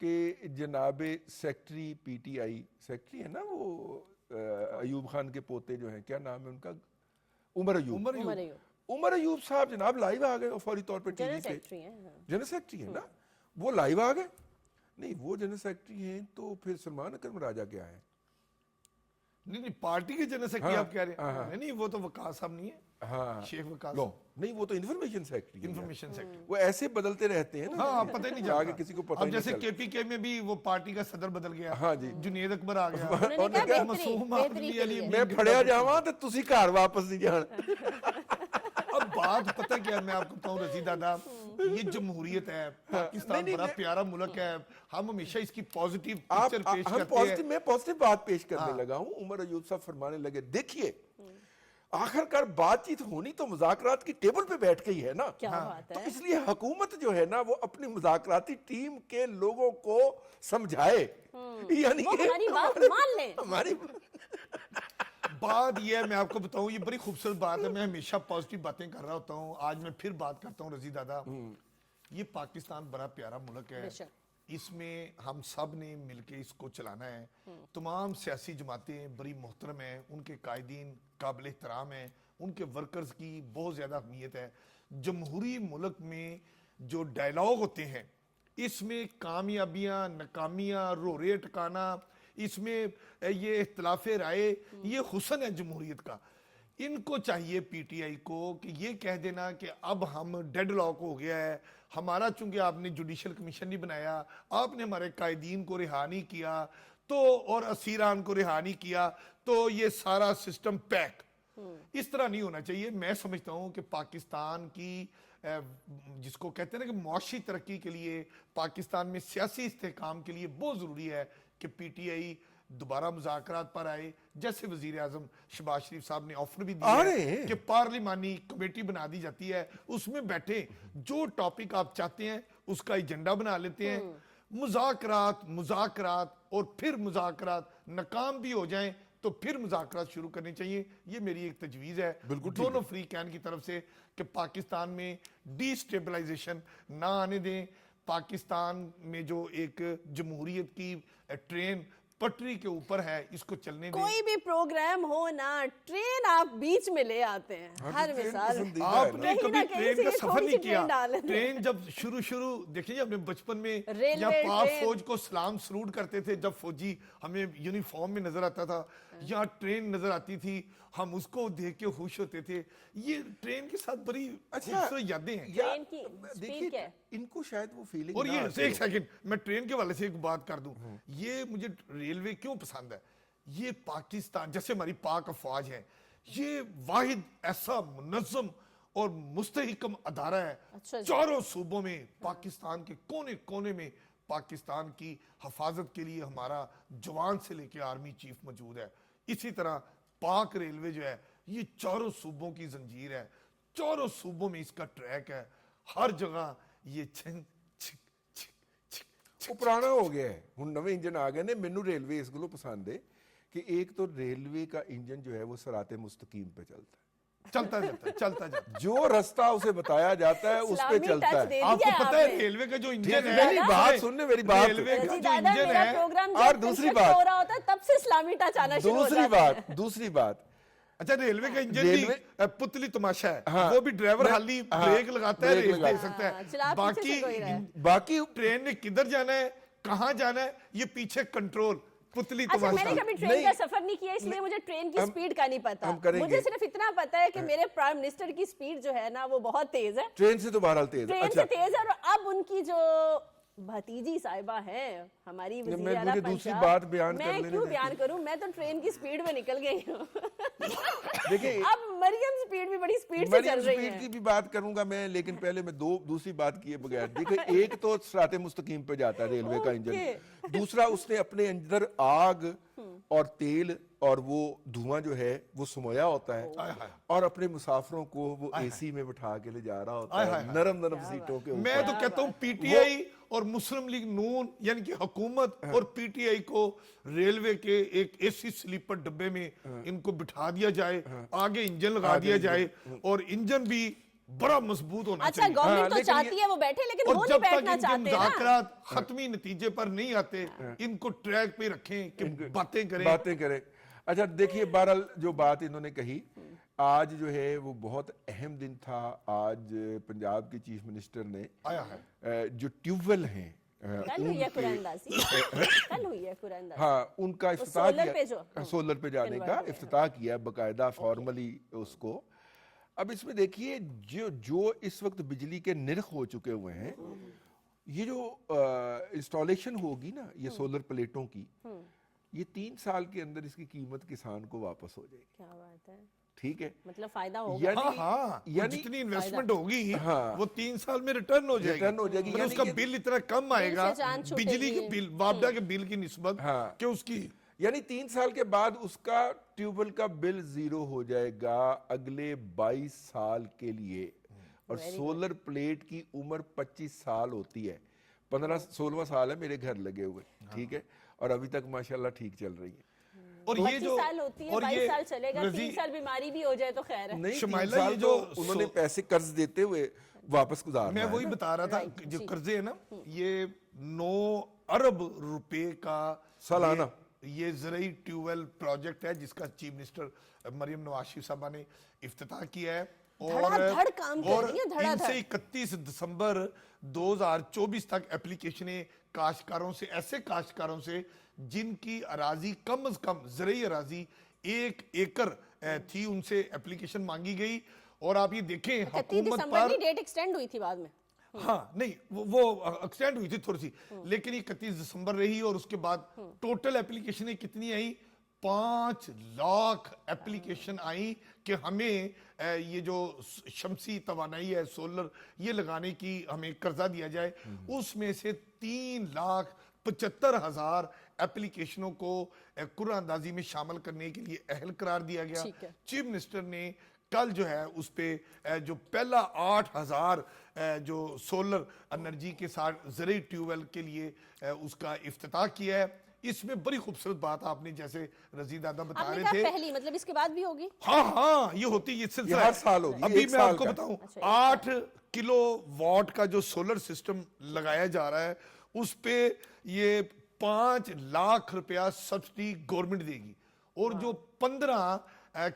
کہ جناب secretary P T I, secretary ہے نا وہ ایوب خان کے پوتے جو ہیں، کیا نام ہے ان کا، عمر ایوب صاحب جناب لائیو آ گئے فوری طور پہ ٹی وی پہ. جنرل سیکٹری ہے نا وہ لائیو آ گئے. نہیں وہ جنرل سیکٹری ہیں تو پھر سلمان اکرم راجہ کیا ہے؟ نہیں پارٹی کے جنرل سیکٹری آپ کہہ رہے ہیں؟ نہیں وہ تو وقاص صاحب نہیں ہے، ہاں شیخ وقاص نہیں، وہ تو انفارمیشن سیکٹری، انفارمیشن سیکٹری. وہ ایسے بدلتے رہتے ہیں نا، ہاں پتہ نہیں آگے کسی کو پتہ اب جیسے کے پی کے میں بھی وہ پارٹی کا صدر بدل گیا، ہاں جی جنید اکبر آ گیا، میں پھڑیا جاواں تے تسی گھر واپس نہیں جان. بات پتہ کیا میں آپ کو بتاؤں رضی دادا، یہ جمہوریت ہے، پاکستان بڑا پیارا ملک ہے، ہم ہمیشہ اس کی پازیٹیو پکچر پیش کرتے ہیں. میں پازیٹیو بات پیش کرنے لگا ہوں. عمر ایوب صاحب فرمانے لگے دیکھیے آخر کار بات چیت ہونی تو مذاکرات کی ٹیبل پہ بیٹھ کے ہی ہے نا. تو اس لیے حکومت جو ہے نا وہ اپنی مذاکراتی ٹیم کے لوگوں کو سمجھائے، یعنی ہماری بات مان لیں. ہماری بات یہ ہے، میں آپ کو بتاؤں یہ بڑی خوبصورت بات ہے، میں ہمیشہ پازیٹیو باتیں کر رہا ہوتا ہوں، آج میں پھر بات کرتا ہوں رضی دادا. یہ پاکستان بڑا پیارا ملک ہے، اس میں ہم سب نے مل کے اس کو چلانا ہے. تمام سیاسی جماعتیں بڑی محترم ہیں، ان کے قائدین قابل احترام ہیں، ان کے ورکرز کی بہت زیادہ اہمیت ہے. جمہوری ملک میں جو ڈائلاگ ہوتے ہیں اس میں کامیابیاں ناکامیاں روڑے ٹکانا، اس میں یہ اختلاف رائے، یہ حسن ہے جمہوریت کا. ان کو چاہیے پی ٹی آئی کو کہ یہ کہہ دینا کہ اب ہم ڈیڈ لاک ہو گیا ہے ہمارا، چونکہ آپ نے جوڈیشل کمیشن نہیں بنایا، آپ نے ہمارے قائدین کو رہا نہیں کیا تو اور اسیران کو رہا نہیں کیا تو یہ سارا سسٹم پیک. اس طرح نہیں ہونا چاہیے. میں سمجھتا ہوں کہ پاکستان کی جس کو کہتے ہیں نا کہ معاشی ترقی کے لیے، پاکستان میں سیاسی استحکام کے لیے بہت ضروری ہے کہ پی ٹی آئی دوبارہ مذاکرات پر آئے. جیسے وزیر اعظم شہباز شریف صاحب نے آفر بھی دیا ہے کہ پارلیمانی کمیٹی بنا دی جاتی ہے، اس میں بیٹھے جو ٹاپک آپ چاہتے ہیں اس کا ایجنڈا بنا لیتے ہیں. مذاکرات اور پھر مذاکرات ناکام بھی ہو جائیں تو پھر مذاکرات شروع کرنی چاہیے. یہ میری ایک تجویز ہے دونوں فریقین کی طرف سے کہ پاکستان میں ڈی سٹیبلائزیشن نہ آنے دیں. پاکستان میں جو ایک جمہوریت کی ٹرین پٹری کے اوپر ہے اس کو چلنے دیں. کوئی بھی پروگرام ہو نا ٹرین آپ بیچ میں لے آتے ہیں ہر مثال. آپ نے کبھی ٹرین کا سفر نہیں کیا؟ ٹرین جب شروع دیکھیں جب ہم بچپن میں یا پاک فوج کو سلام سلوٹ کرتے تھے، جب فوجی ہمیں یونیفارم میں نظر آتا تھا یا ٹرین نظر آتی تھی ہم اس کو دیکھ کے خوش ہوتے تھے. یہ ٹرین کے ساتھ بڑی خوبصورت یادیں ہیں. ٹرین کی سپیڈ کیا ہے؟ ان کو شاید وہ فیلنگ. اور یہ ایک سیکنڈ میں ٹرین کے والے سے ایک بات کر دوں، یہ مجھے ریلوے کیوں پسند ہے. یہ پاکستان جیسے ہماری پاک افواج ہے، یہ واحد ایسا منظم اور مستحکم ادارہ ہے. چاروں صوبوں میں پاکستان کے کونے کونے میں پاکستان کی حفاظت کے لیے ہمارا جوان سے لے کے آرمی چیف موجود ہے. اسی طرح پاک ریلوے جو ہے یہ چاروں صوبوں کی زنجیر ہے، چاروں صوبوں میں اس کا ٹریک ہے. ہر جگہ یہ وہ پرانا ہو گیا ہے، ہن نویں انجن آ گئے نے. مینوں ریلوے اس گلو پسند ہے کہ ایک تو ریلوے کا انجن جو ہے وہ صراط مستقیم پہ چلتا ہے، جو رستہ اسے بتایا جاتا ہے اس پہ چلتا ہے. آپ کو پتہ ہے ریلوے کا جو انجن ہے، میری بات سننے، میری بات. ریلوے کا جو انجن ہے اور دوسری بات ہو رہا ہوتا ہے تب سے اسلامی ٹچ آنا شروع ہو جاتا ہے. دوسری بات اچھا ریلوے کا انجن بھی پتلی تماشا ہے، وہ بھی ڈرائیور خالی بریک لگاتا ہے ریس دے سکتا ہے، باقی ٹرین نے کدھر جانا ہے کہاں جانا ہے یہ پیچھے کنٹرول پتلی تماشا. میں نے کبھی ٹرین کا سفر نہیں کیا اس لیے مجھے ٹرین کی سپیڈ کا نہیں پتا. مجھے صرف اتنا پتا ہے کہ میرے پرائم منسٹر کی سپیڈ جو ہے نا وہ بہت تیز ہے، ٹرین سے تو بہرحال تیز ہے. ٹرین سے تیز ہے. اور اب ان کی جو بھتیجی صاحبہ ہیں ہماری وزیر اعلیٰ پنجاب، میں کیوں بیان کروں، میں تو ٹرین کی سپیڈ میں نکل گئی ہوں. اب مریم سپیڈ بھی بڑی سپیڈ سے چل رہی ہے. سپیڈ کی بھی بات کروں گا میں، لیکن پہلے میں دوسری بات کیے بغیر دیکھیں، ایک تو صراط مستقیم پہ جاتا ہے ریلوے کا انجن، دوسرا اس نے اپنے اندر آگ اور تیل اور وہ دھواں جو ہے وہ سمویا ہوتا ہے اور اپنے مسافروں کو وہ اے سی میں بٹھا کے لے جا رہا ہوتا ہے نرم سیٹوں کے اوپر. میں تو کہتا ہوں پی ٹی آئی اور مسلم لیگ نون یعنی کہ حکومت اور پی ٹی آئی کو ریلوے کے ایک اے سی سلیپر ڈبے میں ان کو بٹھا دیا جائے، آگے انجن لگا دیا جائے اور انجن بھی بڑا مضبوط ہونا چاہیے. اچھا گورنمنٹ تو چاہتی ہے وہ بیٹھے لیکن وہ نہیں بیٹھنا چاہتے نا. اور جب تک ان کے مذاکرات ختمی نتیجے پر نہیں آتے ان کو ٹریک پہ رکھیں کہ باتیں کریں. اچھا دیکھیے بہرحال جو بات انہوں نے کہی، آج جو ہے وہ بہت اہم دن تھا. آج پنجاب کی چیف منسٹر نے جو ٹیوب ویل ہیں ہاں ان کا افتتاح کیا، سولر پہ جانے کا افتتاح کیا باقاعدہ فارملی اس کو. اب اس میں دیکھیے جو اس وقت بجلی کے نرخ ہو چکے ہوئے ہیں، یہ جو انسٹالیشن ہوگی نا یہ سولر پلیٹوں کی، یہ 3 سال کے اندر اس کی قیمت کسان کو واپس ہو جائے گی. کیا بات ہے. ٹھیک ہے, مطلب فائدہ ہوگا. ہاں یعنی جتنی انویسٹمنٹ ہوگی وہ 3 سال میں ریٹرن ہو جائے گی. مطلب اس کا بل اتنا کم آئے گا بجلی کے بل, وابڈا کے بل کی نسبت کہ اس کی, یعنی 3 سال کے بعد اس کا ٹیوب ویل کا بل 0 ہو جائے گا اگلے 22 سال کے لیے. اور سولر پلیٹ کی عمر 25 سال ہوتی ہے, 15-16 سال ہے میرے گھر لگے ہوئے, ٹھیک ہے, اور ابھی تک ماشاءاللہ ٹھیک چل رہی ہے. اور یہ 25 سال ہوتی ہے, 22 سال چلے گا, 3 سال بیماری بھی ہو جائے تو خیر ہے. نہیں, 3 سال جو انہوں نے پیسے قرض دیتے ہوئے واپس گزارنا میں ہے. وہی بتا رہا تھا, جو قرضے ہیں نا, یہ 9 ارب روپے کا سالانہ یہ زرعی ٹیوب ویل پروجیکٹ ہے جس کا چیف منسٹر مریم نواز شریف صاحبہ نے افتتاح کیا ہے. اور 31 دسمبر 2024 تک اپلیکیشنیں کاشتکاروں سے, ایسے کاشتکاروں سے جن کی اراضی کم از کم زرعی اراضی 1 ایکڑ تھی, ان سے اپلیکیشن مانگی گئی. اور آپ یہ دیکھیں حکومت پر ڈیٹ ایکسٹینڈ ہوئی تھی بعد میں, ہاں نہیں وہ ایکسٹینڈ ہوئی تھی تھوڑی سی, لیکن یہ 31 دسمبر رہی. اور اس کے بعد ٹوٹل اپلیکیشنیں کتنی آئیں, 5 لاکھ اپلیکیشن آئیں کہ ہمیں یہ جو شمسی توانائی ہے, سولر, یہ لگانے کی ہمیں قرضہ دیا جائے. اس میں سے 3,75,000 اپلیکیشنوں کو قرعہ اندازی میں شامل کرنے کے لیے اہل قرار دیا گیا. چیف منسٹر نے کل جو ہے اس پہ جو پہلا 8,000 جو سولر انرجی کے ساتھ زرعی ٹیوب ویل کے لیے اس کا افتتاح کیا ہے. اس میں بڑی خوبصورت بات آپ نے جیسے رضی دادا بتا رہے تھے, پہلی مطلب اس کے بعد بھی ہوگی, ہاں یہ ہوتی, یہ سلسلہ ہر سال ہوگی. ابھی میں آپ کو بتاؤں 8 کلو واٹ کا جو سولر سسٹم لگایا جا رہا ہے اس پہ یہ 5 لاکھ روپیہ سبسڈی گورنمنٹ دے گی. اور جو 15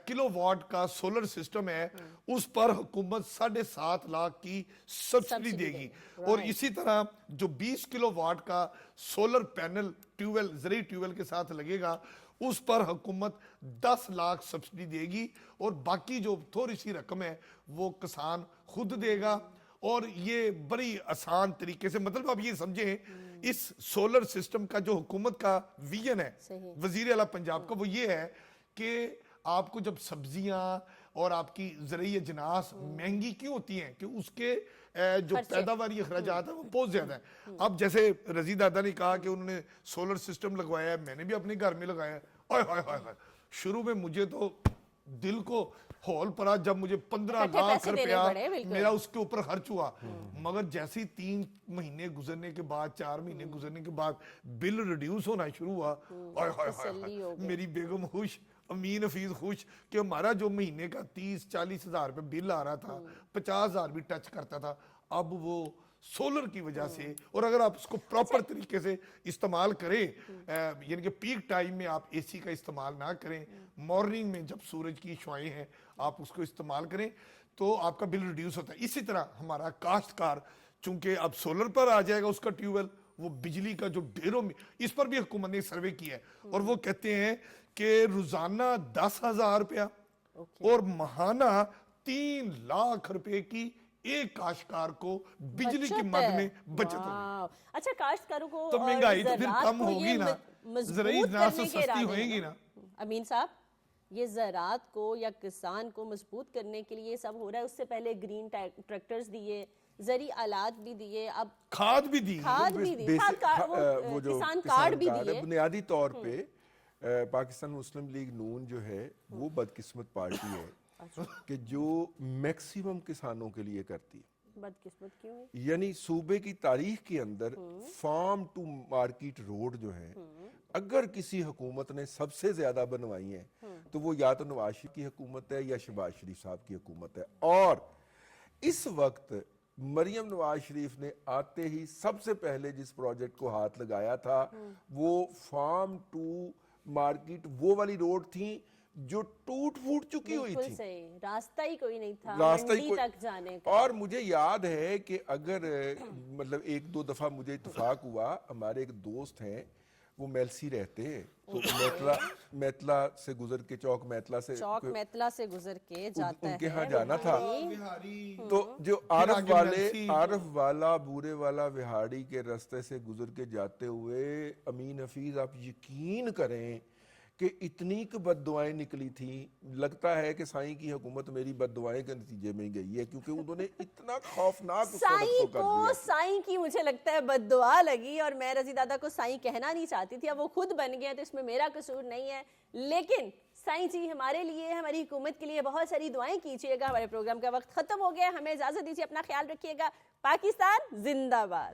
کلو واٹ کا سولر سسٹم ہے اس پر حکومت 7.5 لاکھ کی سبسڈی دے گی. اور اسی طرح جو 20 کلو واٹ کا سولر پینل ٹیوب ویل, زرعی ٹیوب ویل کے ساتھ لگے گا, اس پر حکومت 10 لاکھ سبسڈی دے گی. اور باقی جو تھوڑی سی رقم ہے وہ کسان خود دے گا. اور یہ بڑی آسان طریقے سے, مطلب آپ یہ سمجھیں اس سولر سسٹم کا جو حکومت کا ویژن ہے وزیر اعلیٰ پنجاب کا, وہ یہ ہے کہ آپ کو جب سبزیاں اور آپ کی زرعی اجناس مہنگی کیوں ہوتی ہیں کہ اس کے جو پیداواری اخراجات ہیں وہ بہت زیادہ ہیں. اب جیسے رضی دادا نے کہا کہ انہوں نے سولر سسٹم لگوایا ہے, میں نے بھی اپنے گھر میں لگایا ہے. شروع میں مجھے تو دل کو ہول پڑا جب مجھے 15 لاکھ روپیہ میرا اس کے اوپر خرچ ہوا. مگر جیسے 3 مہینے گزرنے کے بعد, 4 مہینے گزرنے کے بعد بل ریڈیوس ہونا شروع ہوا, میری بیگم خوش, امین حفیظ خوش کہ ہمارا جو مہینے کا 30-40 ہزار روپے بل آ رہا تھا, 50 ہزار بھی ٹچ کرتا تھا, اب وہ سولر کی وجہ سے. اور اگر آپ اس کو پراپر طریقے سے استعمال کریں, یعنی کہ پیک ٹائم میں آپ اے سی کا استعمال نہ کریں, مارننگ میں جب سورج کی شعائیں ہیں آپ اس کو استعمال کریں تو آپ کا بل ریڈیوس ہوتا ہے. اسی طرح ہمارا کاشتکار چونکہ اب سولر پر آ جائے گا اس کا ٹیوب ویل, وہ بجلی کا جو ڈھیروں میں, اس پر بھی حکومت نے سروے کیا ہے اور وہ کہتے ہیں کہ روزانہ 10,000 روپیہ اور ماہانہ 3 لاکھ روپے کی ایک کاشتکار کو بجلی کی مد میں بچت ہوگی. اچھا, کاشتکاروں کو تو مہنگائی تو پھر کم ہوگی نا, زرعی اجناس تو سستی ہوئیں گی نا. امین صاحب, یہ زراعت کو یا کسان کو مضبوط کرنے کے لیے سب ہو رہا ہے. اس سے پہلے گرین ٹریکٹرز دیے, زرعی آلات بھی دیے, اب کھاد بھی دی, وہ جو کسان کارڈ بھی دیے. بنیادی طور پہ پاکستان مسلم لیگ نون جو ہے وہ بدقسمت پارٹی ہے کہ جو میکسیمم کسانوں کے لیے کرتی ہے. بدقسمت کیوں ہے؟ یعنی صوبے کی تاریخ کے اندر فارم ٹو مارکیٹ روڈ جو ہے اگر کسی حکومت نے سب سے زیادہ بنوائی ہیں تو وہ یا تو نواز شریف کی حکومت ہے یا شہباز شریف صاحب کی حکومت ہے. اور اس وقت مریم نواز شریف نے آتے ہی سب سے پہلے جس پروجیکٹ کو ہاتھ لگایا تھا وہ فارم ٹو مارکیٹ وہ والی روڈ تھی جو ٹوٹ پھوٹ چکی ہوئی تھی, راستہ ہی کوئی نہیں تھا منڈی تک جانے کا. اور مجھے یاد ہے کہ اگر مطلب 1-2 دفعہ مجھے اتفاق ہوا, ہمارے ایک دوست ہیں وہ میلسی رہتے ہیں, میتلا سے گزر کے چوک میتلا سے گزر کے جاتا ہے, ان کے ہاں جانا تھا. تو جو عارف والا بورے والا وہاڑی کے راستے سے گزر کے جاتے ہوئے امین حفیظ آپ یقین کریں کہ اتنی کہ بد دعائیں نکلی تھیں. لگتا ہے کہ سائیں کی حکومت میری بد دعائیں کے نتیجے میں گئی ہے, کیونکہ انہوں نے اتنا خوفناک اس سائیں کو کر کو دیا. سائیں کی مجھے لگتا ہے بد دعا لگی, اور میں رضی دادا کو سائیں کہنا نہیں چاہتی تھی, اب وہ خود بن گئے تو اس میں میرا قصور نہیں ہے. لیکن سائیں جی ہمارے لیے, ہماری حکومت کے لیے بہت ساری دعائیں کیجیے گا. ہمارے پروگرام کا وقت ختم ہو گیا, ہمیں اجازت دیجیے, اپنا خیال رکھیے گا. پاکستان زندہ باد.